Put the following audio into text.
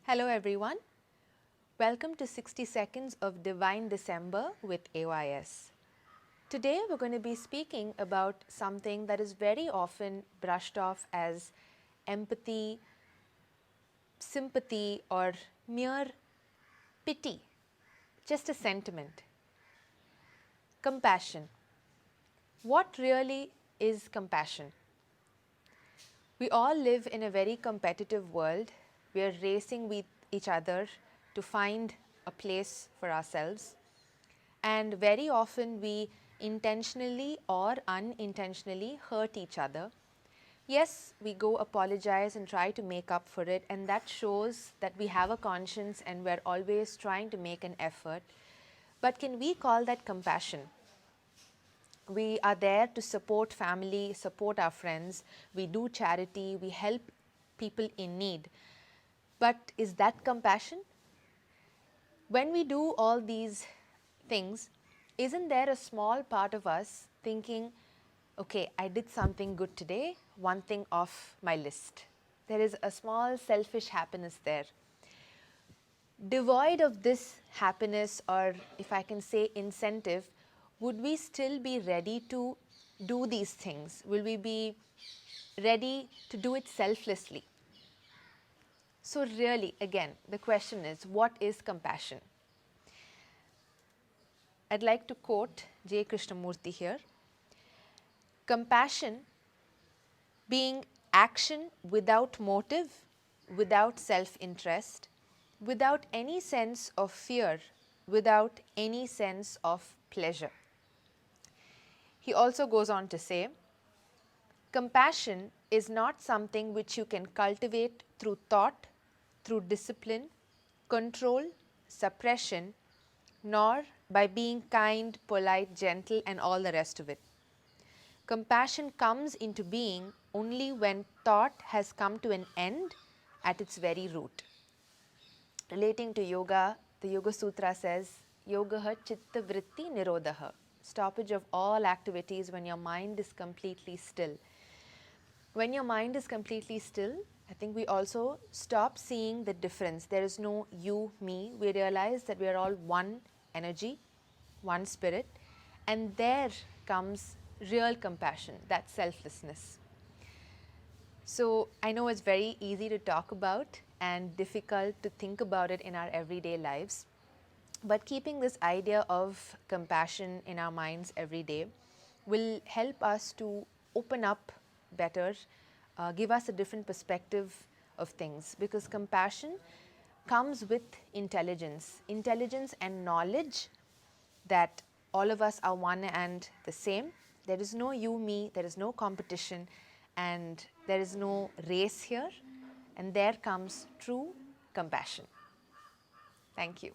Hello everyone. Welcome to 60 Seconds of Divine December with AYS. Today we're going to be speaking about something that is very often brushed off as empathy, sympathy, or mere pity, just a sentiment. Compassion. What really is compassion? We all live in a very competitive world. We are racing with each other to find a place for ourselves. And very often we intentionally or unintentionally hurt each other. Yes, we go apologize and try to make up for it, and that shows that we have a conscience and we're always trying to make an effort. But can we call that compassion? We are there to support family, support our friends, we do charity, we help people in need. But is that compassion? When we do all these things, isn't there a small part of us thinking, okay, I did something good today, one thing off my list? There is a small selfish happiness there. Devoid of this happiness, or if I can say incentive, would we still be ready to do these things? Will we be ready to do it selflessly? So really, again, the question is, what is compassion? I'd like to quote J. Krishnamurti here. Compassion being action without motive, without self-interest, without any sense of fear, without any sense of pleasure. He also goes on to say, compassion is not something which you can cultivate through thought, through discipline, control, suppression, nor by being kind, polite, gentle, and all the rest of it. Compassion comes into being only when thought has come to an end at its very root. Relating to yoga, the Yoga Sutra says, Yogaha chitta vritti nirodhaha, stoppage of all activities when your mind is completely still. When your mind is completely still, I think we also stop seeing the difference. There is no you, me. We realize that we are all one energy, one spirit, and there comes real compassion, that selflessness. So I know it's very easy to talk about and difficult to think about it in our everyday lives. But keeping this idea of compassion in our minds every day will help us to open up better, give us a different perspective of things, because compassion comes with intelligence and knowledge that all of us are one and the same. There is no you, me, there is no competition, and there is no race here, and there comes true compassion. Thank you.